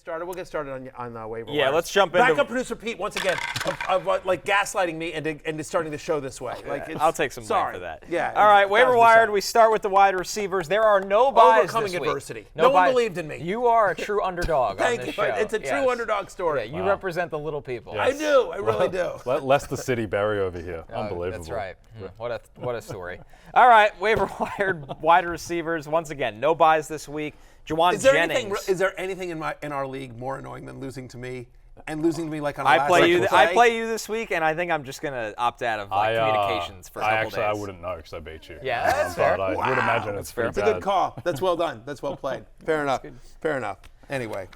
started? We'll get started on waiver wire. Yeah, let's jump into. Backup producer Pete once again, like gaslighting me and starting the show this way. Like I'll take some blame for that. Yeah. All right, waiver wired. We start with the wide receivers. There are no buys Overcoming this week. adversity. No one believed in me. You are a true underdog on this show. It's a true underdog story. Yeah, you represent the little people. Yes. I do. I really do. Let Leicester City bury over here. Unbelievable. That's right. What a story. All right, waiver wired wide receivers. Once again, no buys this week. Jauan Jennings. Is there anything in our league more annoying than losing to me? And losing to me like on a I play you this week, and I think I'm just going to opt out of communications for a couple days. I wouldn't know because I beat you. Yeah, that's fair. But I would imagine it's fair. It's a good call. That's well done. That's well played. Fair enough. Fair enough. Anyway.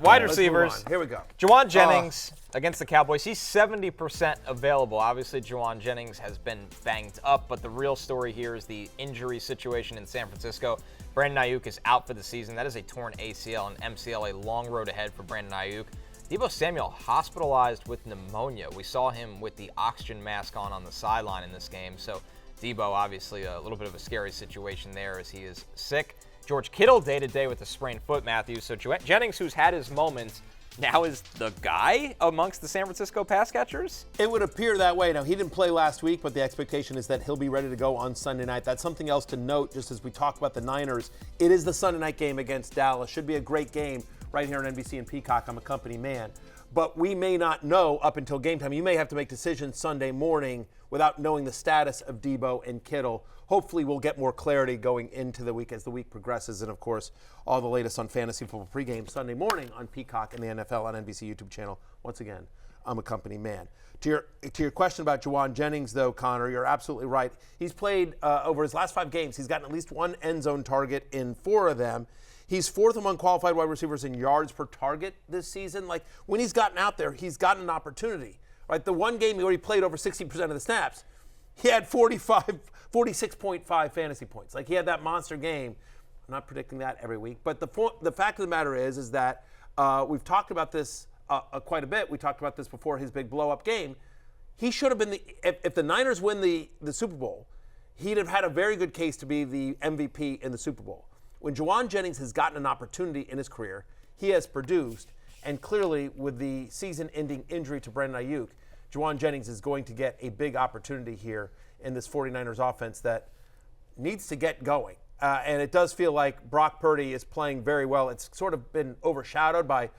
Wide receivers. Here we go. Jauan Jennings against the Cowboys. He's 70% available. Obviously, Jauan Jennings has been banged up, but the real story here is the injury situation in San Francisco. Brandon Ayuk is out for the season. That is a torn ACL and MCL, a long road ahead for Brandon Ayuk. Deebo Samuel hospitalized with pneumonia. We saw him with the oxygen mask on the sideline in this game. So Deebo, obviously, a little bit of a scary situation there as he is sick. George Kittle day-to-day with a sprained foot, Matthew. So Jennings, who's had his moments, now is the guy amongst the San Francisco pass catchers? It would appear that way. Now, he didn't play last week, but the expectation is that he'll be ready to go on Sunday night. That's something else to note, just as we talk about the Niners. It is the Sunday night game against Dallas. Should be a great game right here on NBC and Peacock. I'm a company man. But we may not know up until game time. You may have to make decisions Sunday morning without knowing the status of Deebo and Kittle. Hopefully we'll get more clarity going into the week as the week progresses. And, of course, all the latest on fantasy football pregame Sunday morning on Peacock and the NFL on NBC YouTube channel. Once again, I'm a company man. To your question about Jauan Jennings, though, Connor, you're absolutely right. He's played over his last 5 games. He's gotten at least one end zone target in 4 of them. He's 4th among qualified wide receivers in yards per target this season. Like, when he's gotten out there, he's gotten an opportunity. Right? The one game where he played over 60% of the snaps, he had 46.5 fantasy points. Like, he had that monster game. I'm not predicting that every week. But the fact of the matter is that we've talked about this quite a bit. We talked about this before his big blow-up game. He should have been if the Niners win the Super Bowl, he'd have had a very good case to be the MVP in the Super Bowl. When Jauan Jennings has gotten an opportunity in his career, he has produced, and clearly with the season-ending injury to Brandon Ayuk, Jauan Jennings is going to get a big opportunity here in this 49ers offense that needs to get going. And it does feel like Brock Purdy is playing very well. It's sort of been overshadowed by,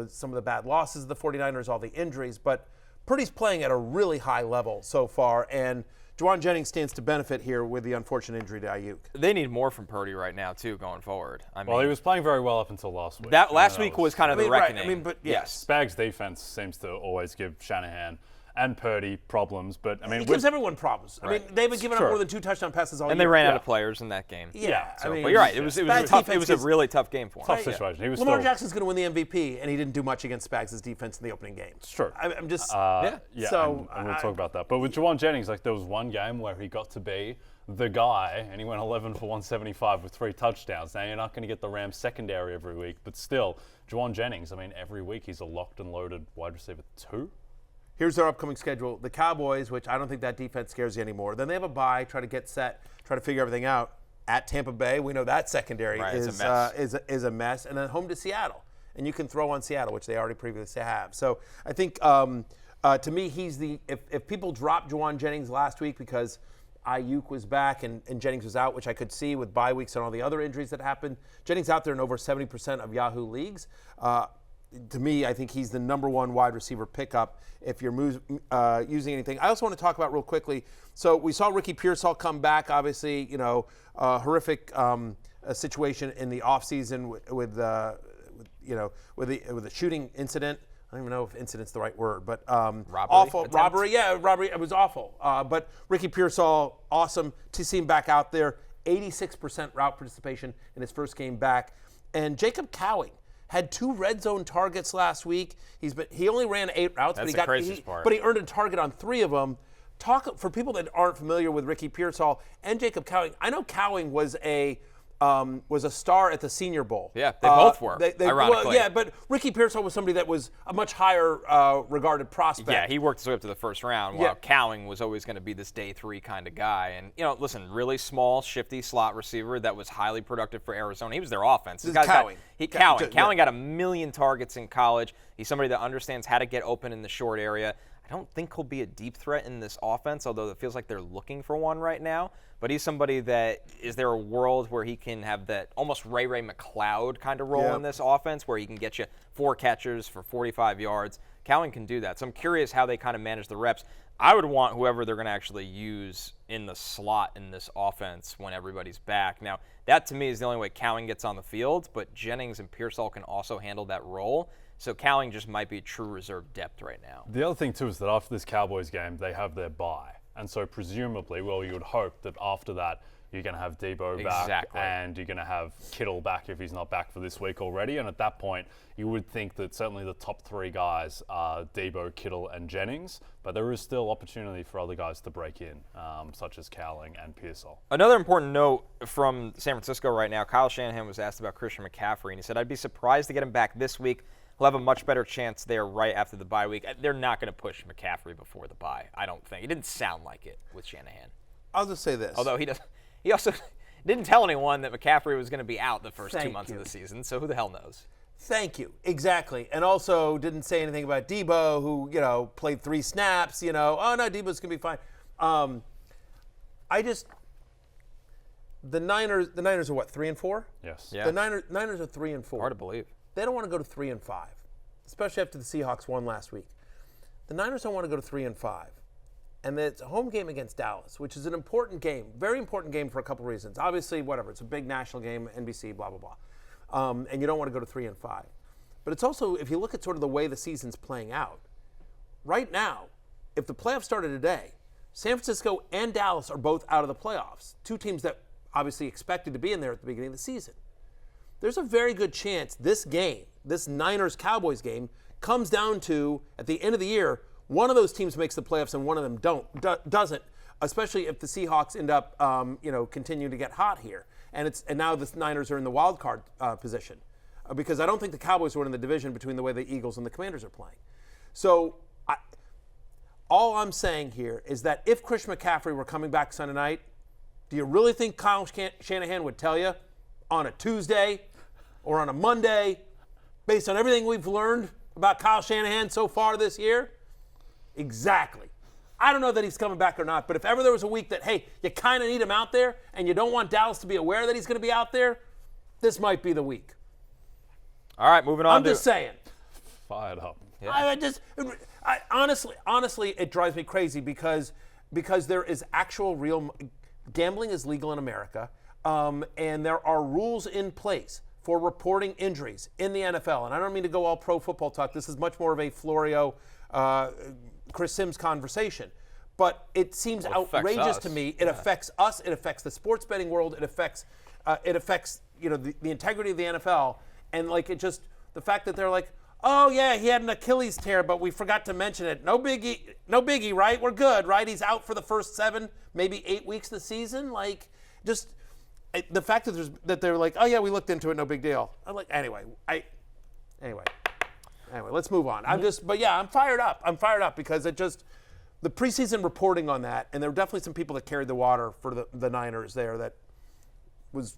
some of the bad losses of the 49ers, all the injuries, but Purdy's playing at a really high level so far, and Jauan Jennings stands to benefit here with the unfortunate injury to Ayuk. They need more from Purdy right now, too, going forward. Well, he was playing very well up until last week. Last week was kind of the reckoning. Right. But yes. Spags' defense seems to always give Shanahan and Purdy problems, but it gives everyone problems. Right. I mean, they've been giving up more than 2 touchdown passes all year. And they ran out of players in that game. Yeah. But you're right. It was tough. It was a really tough game for him. Tough situation. He was Lamar Jackson's going to win the MVP, and he didn't do much against Spags' defense in the opening game. It's true. I'm just So and we'll talk about that. But with Jauan Jennings, there was one game where he got to be the guy, and he went 11 for 175 with 3 touchdowns. Now, you're not going to get the Rams secondary every week, but still, Jauan Jennings, every week he's a locked and loaded wide receiver 2. Here's their upcoming schedule. The Cowboys, which I don't think that defense scares you anymore. Then they have a bye, try to get set, try to figure everything out. At Tampa Bay, we know that secondary is a mess. And then home to Seattle. And you can throw on Seattle, which they already previously have. So I think, to me, he's if people dropped Jauan Jennings last week because Ayuk was back and Jennings was out, which I could see with bye weeks and all the other injuries that happened. Jennings out there in over 70% of Yahoo leagues. To me, I think he's the number 1 wide receiver pickup if you're using anything. I also want to talk about real quickly. So we saw Ricky Pearsall come back. Obviously, horrific situation in the offseason with the shooting incident. I don't even know if incident's the right word, but robbery. Yeah, robbery. It was awful. But Ricky Pearsall, awesome to see him back out there. 86% route participation in his first game back, and Jacob Cowing had 2 red zone targets last week. He only ran 8 routes, but he earned a target on 3 of them. For people that aren't familiar with Ricky Pearsall and Jacob Cowing, I know Cowing was a was a star at the Senior Bowl. Yeah, they both were, ironically. Well, yeah, but Ricky Pearsall was somebody that was a much higher regarded prospect. Yeah, he worked his way up to the first round, while Cowing was always going to be this day 3 kind of guy. And, listen, really small, shifty slot receiver that was highly productive for Arizona. He was their offense. Cowing. Cowing got 1 million targets in college. He's somebody that understands how to get open in the short area. I don't think he'll be a deep threat in this offense, although it feels like they're looking for one right now. But he's somebody that, is there a world where he can have that almost Ray McLeod kind of role in this offense, where he can get you 4 catches for 45 yards? Cowing can do that. So I'm curious how they kind of manage the reps. I would want whoever they're going to actually use in the slot in this offense when everybody's back. Now, that to me is the only way Cowing gets on the field, but Jennings and Pearsall can also handle that role. So Cowing just might be true reserve depth right now. The other thing, too, is that after this Cowboys game, they have their bye. And so presumably, well, you would hope that after that, you're going to have Debo back and you're going to have Kittle back if he's not back for this week already. And at that point, you would think that certainly the top 3 guys are Debo, Kittle, and Jennings. But there is still opportunity for other guys to break in, such as Cowling and Pearsall. Another important note from San Francisco right now, Kyle Shanahan was asked about Christian McCaffrey, and he said, I'd be surprised to get him back this week. He'll have a much better chance there right after the bye week. They're not going to push McCaffrey before the bye, I don't think. It didn't sound like it with Shanahan. I'll just say this. Although he also didn't tell anyone that McCaffrey was going to be out the first 2 months of the season, so who the hell knows? Thank you. Exactly. And also didn't say anything about Debo, who, played 3 snaps, oh, no, Debo's going to be fine. The Niners are what, 3-4? Yes. Yeah. The Niners are 3-4. Hard to believe. They don't want to go to 3-5, especially after the Seahawks won last week. The Niners don't want to go to 3-5. And it's a home game against Dallas, which is an important game, very important game for a couple reasons. Obviously, it's a big national game, NBC, blah, blah, blah. And you don't want to go to 3-5. But it's also, if you look at sort of the way the season's playing out, right now, if the playoffs started today, San Francisco and Dallas are both out of the playoffs. 2 teams that obviously expected to be in there at the beginning of the season. There's a very good chance this game, this Niners-Cowboys game, comes down to, at the end of the year, one of those teams makes the playoffs and one of them doesn't, especially if the Seahawks end up, continue to get hot here. And now the Niners are in the wild card position, because I don't think the Cowboys are in the division between the way the Eagles and the Commanders are playing. So all I'm saying here is that if Christian McCaffrey were coming back Sunday night, do you really think Kyle Shanahan would tell you on a Tuesday or on a Monday, based on everything we've learned about Kyle Shanahan so far this year? Exactly. I don't know that he's coming back or not, but if ever there was a week that, hey, you kind of need him out there and you don't want Dallas to be aware that he's going to be out there, this might be the week. All right, moving on. I'm just saying. Fired up. Yeah. Honestly, it drives me crazy because there is actual real gambling is legal in America, and there are rules in place for reporting injuries in the NFL. And I don't mean to go all pro football talk. This is much more of a Florio, Chris Sims conversation. But it seems outrageous to me. It affects us. It affects the sports betting world. It affects the integrity of the NFL. And the fact that they're like, oh yeah, he had an Achilles tear, but we forgot to mention it. No biggie, right? We're good, right? He's out for the first 7, maybe 8 weeks of the season. The fact that they're like, oh yeah, we looked into it, no big deal. I'm like, anyway, let's move on. I'm fired up. I'm fired up because the preseason reporting on that, and there were definitely some people that carried the water for the Niners there that was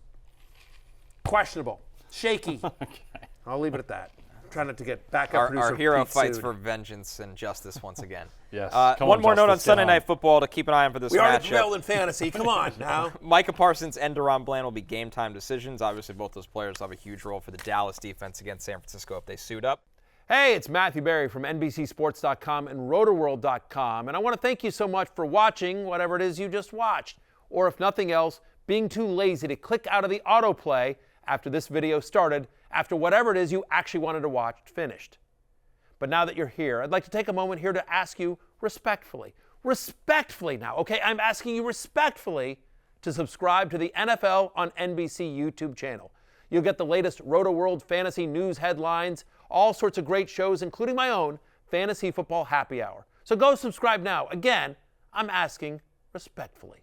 questionable, shaky. Okay. I'll leave it at that. I'm trying not to get back up. Our hero fights for vengeance and justice once again. Yes. One more note on Sunday Night Football to keep an eye on for this matchup. We already prevailed in fantasy. Come on now. Micah Parsons and Deron Bland will be game time decisions. Obviously, both those players have a huge role for the Dallas defense against San Francisco if they suit up. Hey, it's Matthew Berry from NBCSports.com and RotoWorld.com, and I want to thank you so much for watching whatever it is you just watched, or if nothing else, being too lazy to click out of the autoplay after this video started, after whatever it is you actually wanted to watch finished. But now that you're here, I'd like to take a moment here to ask you respectfully now, okay? I'm asking you respectfully to subscribe to the NFL on NBC YouTube channel. You'll get the latest RotoWorld fantasy news headlines, all sorts of great shows, including my own Fantasy Football Happy Hour. So go subscribe now. Again, I'm asking respectfully.